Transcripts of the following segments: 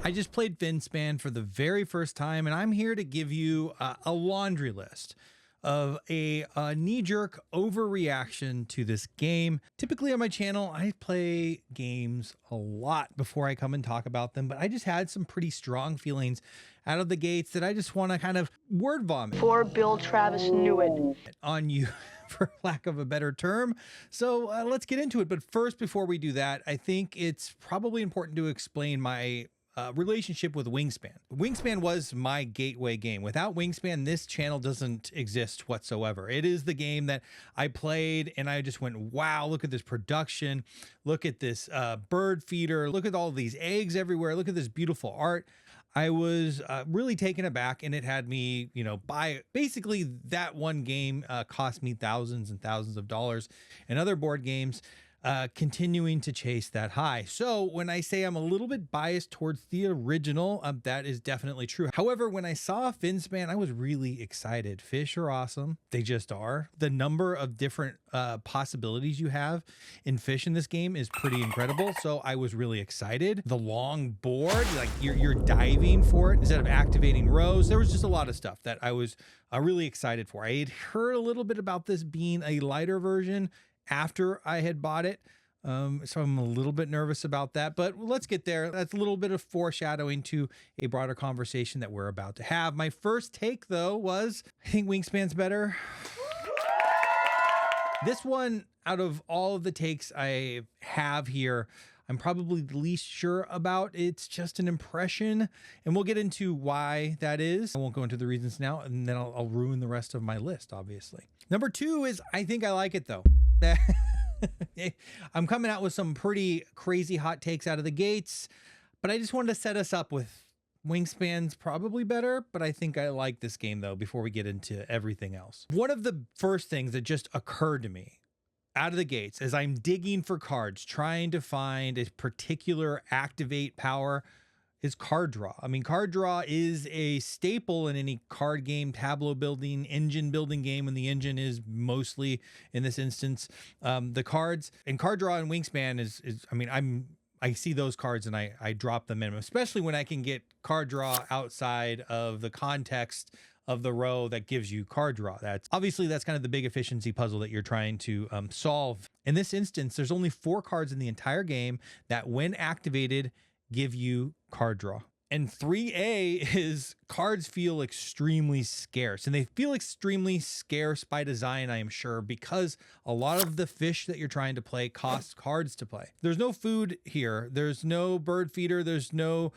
I just played Finspan for the very first time, and I'm here to give you a laundry list of a knee-jerk overreaction to this game. Typically on my channel, I play games a lot before I come and talk about them, but I just had some pretty strong feelings out of the gates that I just want to kind of word vomit. Poor Bill Travis knew it. On you, for lack of a better term. So let's get into it. But first, before we do that, I think it's probably important to explain my relationship with Wingspan. Wingspan was my gateway game. Without Wingspan, this channel doesn't exist whatsoever. It is the game that I played and I just went, wow, look at this production. Look at this bird feeder. Look at all these eggs everywhere. Look at this beautiful art. I was really taken aback, and it had me, buy basically that one game cost me thousands and thousands of dollars, and other board games continuing to chase that high. So when I say I'm a little bit biased towards the original, that is definitely true. However, when I saw Finspan, I was really excited. Fish are awesome. They just are. The number of different possibilities you have in fish in this game is pretty incredible. So I was really excited. The long board, like you're diving for it instead of activating rows. There was just a lot of stuff that I was really excited for. I had heard a little bit about this being a lighter version after I had bought it. So I'm a little bit nervous about that, but let's get there. That's a little bit of foreshadowing to a broader conversation that we're about to have. My first take though was, I think Wingspan's better. This one, out of all of the takes I have here, I'm probably the least sure about. It's just an impression, and we'll get into why that is. I won't go into the reasons now, and then I'll ruin the rest of my list, obviously. Number two is, I think I like it though. I'm coming out with some pretty crazy hot takes out of the gates, but I just wanted to set us up with Wingspan's probably better, but I think I like this game though before we get into everything else. One of the first things that just occurred to me out of the gates as I'm digging for cards, trying to find a particular activate power, is card draw. I mean, card draw is a staple in any card game, tableau building, engine building game, and the engine is mostly, in this instance, the cards. And card draw and Wingspan is I mean, I see those cards and I drop them in, especially when I can get card draw outside of the context of the row that gives you card draw. That's kind of the big efficiency puzzle that you're trying to solve. In this instance, there's only 4 cards in the entire game that, when activated, give you card draw. And 3A is cards feel extremely scarce, and they feel extremely scarce by design, I am sure, because a lot of the fish that you're trying to play cost cards to play. There's no food here. There's no bird feeder. There's no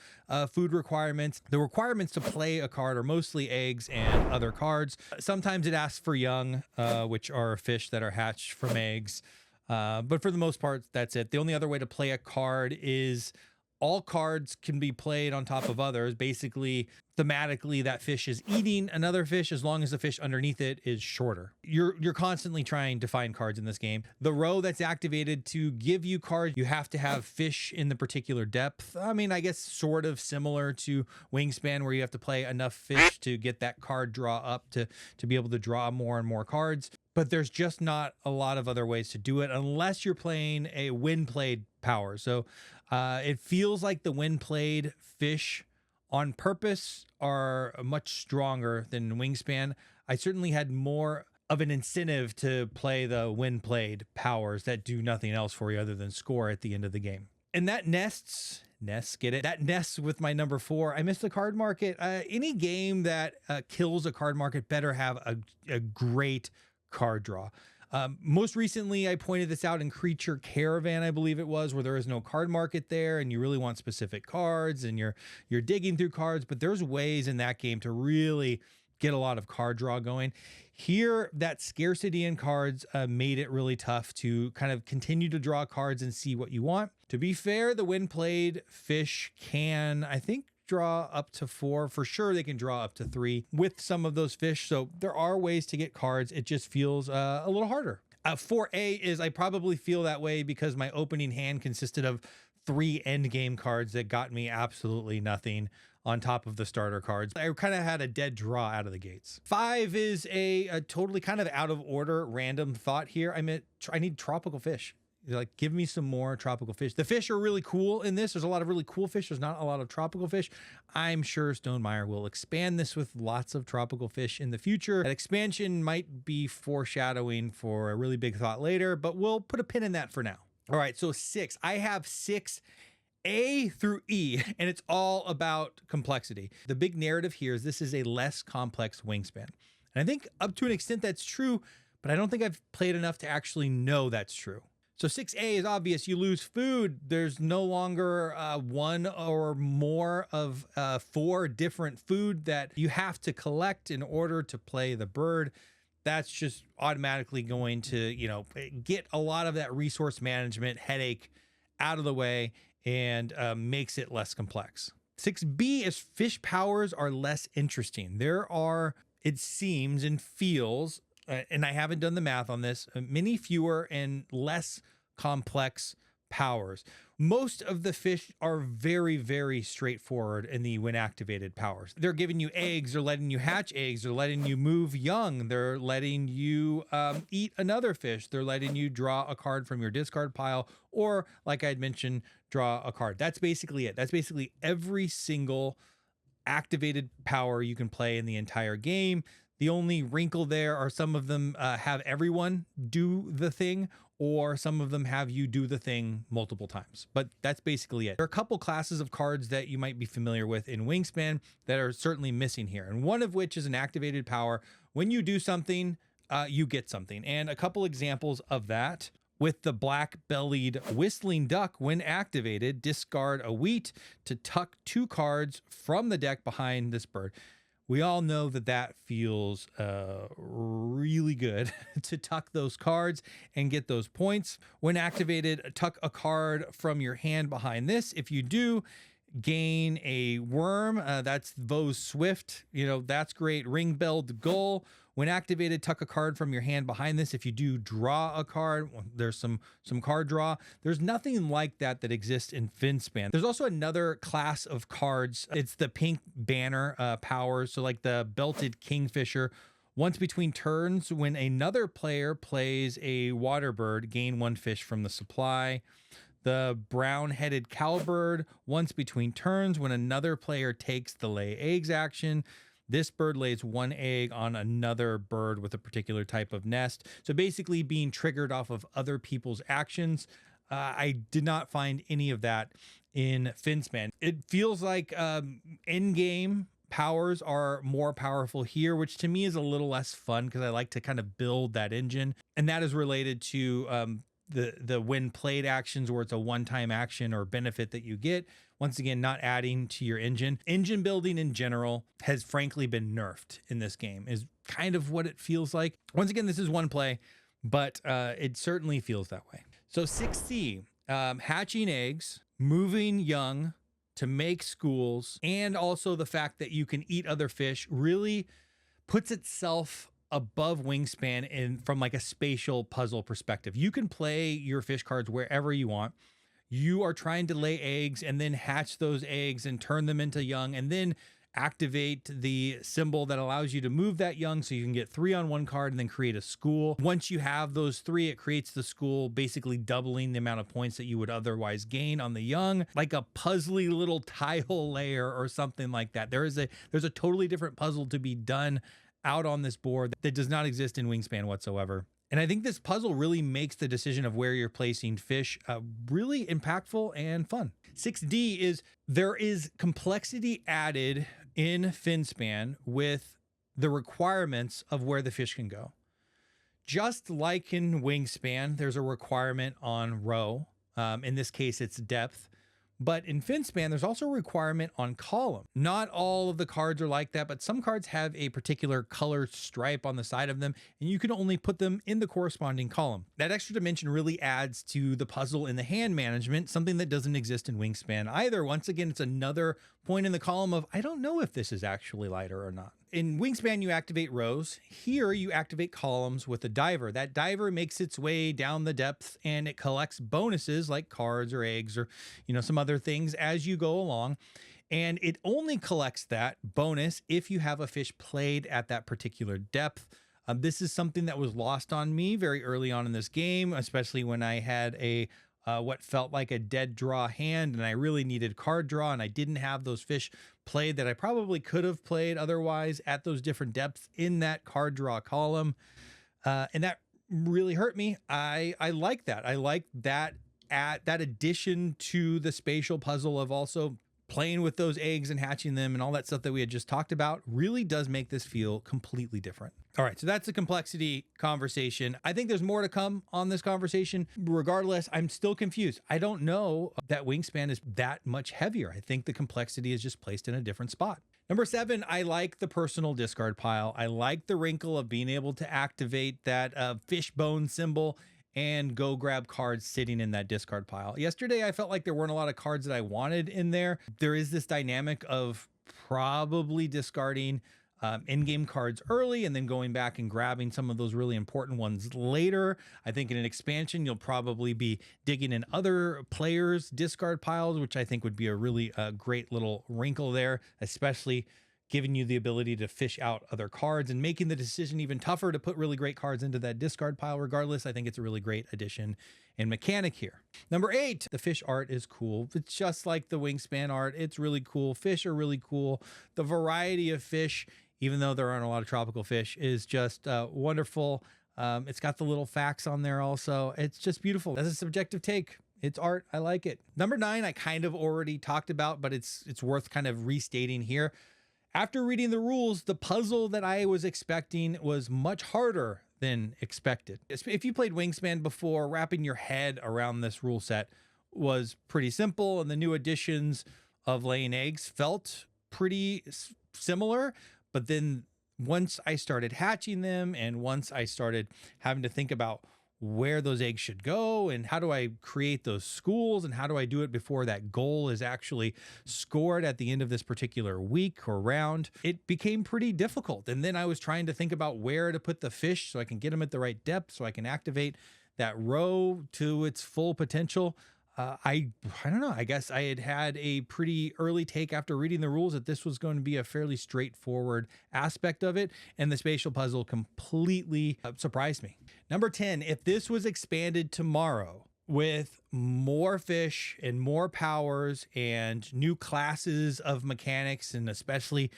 food requirements. The requirements to play a card are mostly eggs and other cards. Sometimes it asks for young, which are fish that are hatched from eggs. But for the most part, that's it. The only other way to play a card is all cards can be played on top of others. Basically, thematically, that fish is eating another fish as long as the fish underneath it is shorter. You're constantly trying to find cards in this game. The row that's activated to give you cards, you have to have fish in the particular depth. I mean, I guess sort of similar to Wingspan, where you have to play enough fish to get that card draw up to be able to draw more and more cards. But there's just not a lot of other ways to do it unless you're playing a win played power. So it feels like the win played fish on purpose are much stronger than Wingspan. I certainly had more of an incentive to play the win played powers that do nothing else for you other than score at the end of the game. And that nests, get it? That nests with my number 4. I missed the card market. Any game that kills a card market better have a great card draw. Most recently, I pointed this out in Creature Caravan, I believe it was, where there is no card market there, and you really want specific cards, and you're digging through cards. But there's ways in that game to really get a lot of card draw going. Here, that scarcity in cards made it really tough to kind of continue to draw cards and see what you want. To be fair, the win played fish can, I think, draw up to 4 for sure. They can draw up to 3 with some of those fish. So there are ways to get cards. It just feels a little harder. 4A is, I probably feel that way because my opening hand consisted of 3 end game cards that got me absolutely nothing on top of the starter cards. I kind of had a dead draw out of the gates. 5 is a totally kind of out of order random thought here. I need tropical fish. They're like, give me some more tropical fish. The fish are really cool in this. There's a lot of really cool fish. There's not a lot of tropical fish. I'm sure Stonemaier will expand this with lots of tropical fish in the future. That expansion might be foreshadowing for a really big thought later, but we'll put a pin in that for now. All right, so 6. I have 6 A through E, and it's all about complexity. The big narrative here is this is a less complex Wingspan. And I think up to an extent that's true, but I don't think I've played enough to actually know that's true. So 6A is obvious. You lose food. There's no longer one or more of 4 different food that you have to collect in order to play the bird. That's just automatically going to, get a lot of that resource management headache out of the way and makes it less complex. 6B is fish powers are less interesting. There are, it seems and feels, and I haven't done the math on this, many fewer and less complex powers. Most of the fish are very, very straightforward in the when activated powers. They're giving you eggs, they're letting you hatch eggs, they're letting you move young, they're letting you eat another fish, they're letting you draw a card from your discard pile, or like I'd mentioned, draw a card. That's basically it. That's basically every single activated power you can play in the entire game. The only wrinkle there are some of them have everyone do the thing, or some of them have you do the thing multiple times. But that's basically it. There are a couple classes of cards that you might be familiar with in Wingspan that are certainly missing here. And one of which is an activated power. When you do something, you get something. And a couple examples of that. With the black-bellied whistling duck, when activated, discard a wheat to tuck 2 cards from the deck behind this bird. We all know that that feels really good to tuck those cards and get those points. When activated, tuck a card from your hand behind this. If you do, gain a worm. That's Vo's Swift. That's great. Ring-belled gull. When activated, tuck a card from your hand behind this. If you do draw a card, there's some card draw. There's nothing like that exists in Finspan. There's also another class of cards. It's the pink banner powers. So like the belted kingfisher. Once between turns, when another player plays a water bird, gain 1 fish from the supply. The brown-headed cowbird, once between turns, when another player takes the lay eggs action. This bird lays 1 egg on another bird with a particular type of nest. So basically being triggered off of other people's actions. I did not find any of that in Finspan. It feels like in-game powers are more powerful here, which to me is a little less fun because I like to kind of build that engine. And that is related to the when played actions, where it's a one-time action or benefit that you get. Once again, not adding to your engine. Engine building in general has frankly been nerfed in this game, is kind of what it feels like. Once again, this is one play, but it certainly feels that way. So 6C, hatching eggs, moving young to make schools, and also the fact that you can eat other fish really puts itself above Wingspan from like a spatial puzzle perspective. You can play your fish cards wherever you want. You are trying to lay eggs and then hatch those eggs and turn them into young, and then activate the symbol that allows you to move that young so you can get 3 on 1 card and then create a school. Once you have those 3, it creates the school, basically doubling the amount of points that you would otherwise gain on the young, like a puzzly little tile layer or something like that. There's a totally different puzzle to be done out on this board that does not exist in Wingspan whatsoever. And I think this puzzle really makes the decision of where you're placing fish really impactful and fun. 6D is there is complexity added in Finspan with the requirements of where the fish can go. Just like in Wingspan, there's a requirement on row. In this case, it's depth. But in Finspan, there's also a requirement on column. Not all of the cards are like that, but some cards have a particular color stripe on the side of them, and you can only put them in the corresponding column. That extra dimension really adds to the puzzle in the hand management, something that doesn't exist in Wingspan either. Once again, it's another point in the column of, I don't know if this is actually lighter or not. In Wingspan, you activate rows. Here, you activate columns with a diver. That diver makes its way down the depth, and it collects bonuses like cards or eggs or, some other things as you go along. And it only collects that bonus if you have a fish played at that particular depth. This is something that was lost on me very early on in this game, especially when I had a what felt like a dead draw hand and I really needed card draw and I didn't have those fish played that I probably could have played otherwise at those different depths in that card draw column. And that really hurt me. I like that. I like that addition to the spatial puzzle of also playing with those eggs and hatching them and all that stuff that we had just talked about really does make this feel completely different. All right, so that's the complexity conversation. I think there's more to come on this conversation. Regardless, I'm still confused. I don't know that Wingspan is that much heavier. I think the complexity is just placed in a different spot. Number 7, I like the personal discard pile. I like the wrinkle of being able to activate that fishbone symbol and go grab cards sitting in that discard pile. Yesterday, I felt like there weren't a lot of cards that I wanted in there. There is this dynamic of probably discarding in-game cards early and then going back and grabbing some of those really important ones later. I think in an expansion, you'll probably be digging in other players' discard piles, which I think would be a really great little wrinkle there, especially giving you the ability to fish out other cards and making the decision even tougher to put really great cards into that discard pile. Regardless, I think it's a really great addition and mechanic here. Number 8, the fish art is cool. It's just like the Wingspan art. It's really cool. Fish are really cool. The variety of fish, even though there aren't a lot of tropical fish, is just wonderful. It's got the little facts on there also. It's just beautiful. That's a subjective take. It's art. I like it. Number 9, I kind of already talked about, but it's worth kind of restating here. After reading the rules, the puzzle that I was expecting was much harder than expected. If you played Wingspan before, wrapping your head around this rule set was pretty simple, and the new additions of laying eggs felt pretty similar. But then once I started hatching them and once I started having to think about where those eggs should go and how do I create those schools and how do I do it before that goal is actually scored at the end of this particular week or round, it became pretty difficult. And then I was trying to think about where to put the fish so I can get them at the right depth so I can activate that row to its full potential. I don't know. I guess I had a pretty early take after reading the rules that this was going to be a fairly straightforward aspect of it. And the spatial puzzle completely surprised me. Number 10, if this was expanded tomorrow with more fish and more powers and new classes of mechanics and especially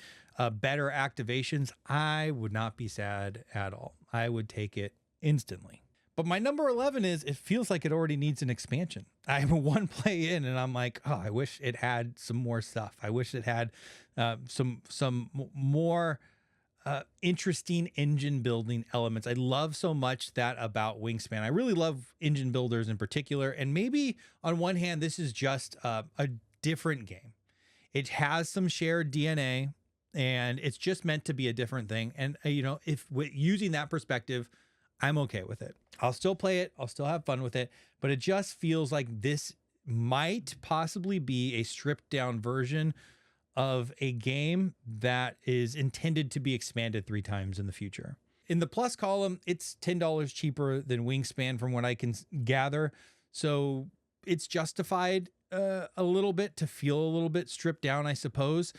better activations, I would not be sad at all. I would take it instantly. But my number 11 is it feels like it already needs an expansion. I have one play in and I'm like, oh, I wish it had some more stuff. I wish it had some more interesting engine building elements. I love so much that about Wingspan. I really love engine builders in particular. And maybe on one hand, this is just a different game. It has some shared DNA and it's just meant to be a different thing. And, if using that perspective, I'm okay with it. I'll still play it. I'll still have fun with it, but it just feels like this might possibly be a stripped down version of a game that is intended to be expanded 3 times in the future. In the plus column, it's $10 cheaper than Wingspan from what I can gather. So it's justified a little bit to feel a little bit stripped down, I suppose.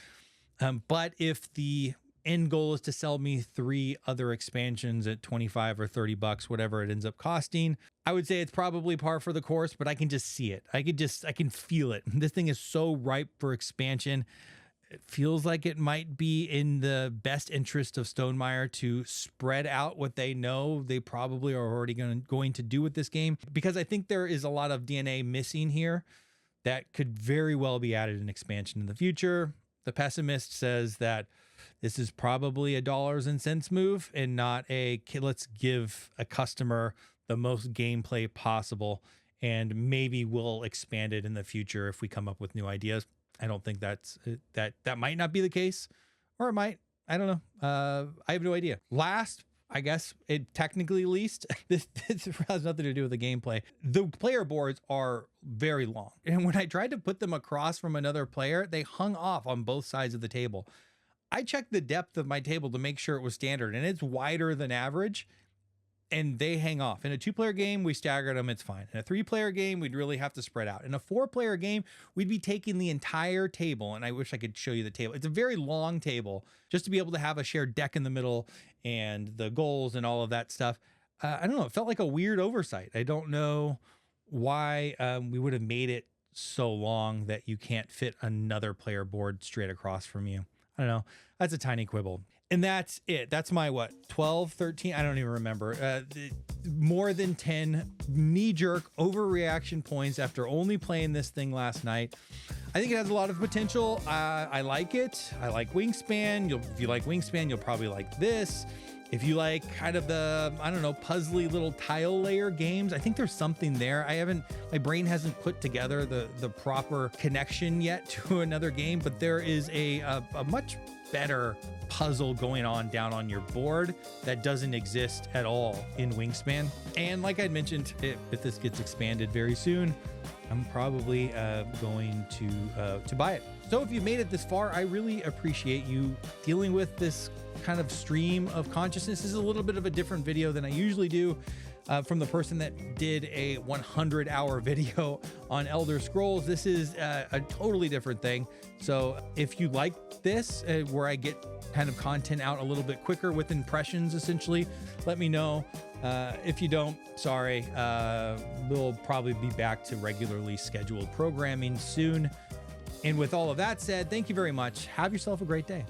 But if the end goal is to sell me 3 other expansions at 25 or 30 bucks, whatever it ends up costing, I would say it's probably par for the course, but I can just see it. I can feel it. This thing is so ripe for expansion. It feels like it might be in the best interest of Stonemaier to spread out what they know they probably are already going to do with this game, because I think there is a lot of DNA missing here that could very well be added in expansion in the future. The pessimist says that this is probably a dollars and cents move and not a let's give a customer the most gameplay possible and maybe we'll expand it in the future if we come up with new ideas. I don't think that might not be the case, or it might. I don't know. I have no idea. Last, I guess it technically least, this has nothing to do with the gameplay. The player boards are very long. And when I tried to put them across from another player, they hung off on both sides of the table. I checked the depth of my table to make sure it was standard, and it's wider than average. and they hang off. In a 2-player game, we staggered them, it's fine. In a 3-player game, we'd really have to spread out. In a 4-player game, we'd be taking the entire table, and I wish I could show you the table. It's a very long table, just to be able to have a shared deck in the middle and the goals and all of that stuff. I don't know, it felt like a weird oversight. I don't know why we would have made it so long that you can't fit another player board straight across from you. I don't know. That's a tiny quibble. And that's it. That's my, 12, 13? I don't even remember. More than 10 knee-jerk overreaction points after only playing this thing last night. I think it has a lot of potential. I like it. I like Wingspan. If you like Wingspan, you'll probably like this. If you like kind of the, I don't know, puzzly little tile layer games, I think there's something there. My brain hasn't put together the proper connection yet to another game, but there is a much better puzzle going on down on your board that doesn't exist at all in Wingspan. And like I mentioned, if this gets expanded very soon, I'm probably going to buy it. So if you've made it this far, I really appreciate you dealing with this kind of stream of consciousness. This is a little bit of a different video than I usually do from the person that did a 100-hour video on Elder Scrolls. This is a totally different thing. So if you like this, where I get kind of content out a little bit quicker with impressions, essentially, let me know. If you don't, sorry, we'll probably be back to regularly scheduled programming soon. And with all of that said, thank you very much. Have yourself a great day.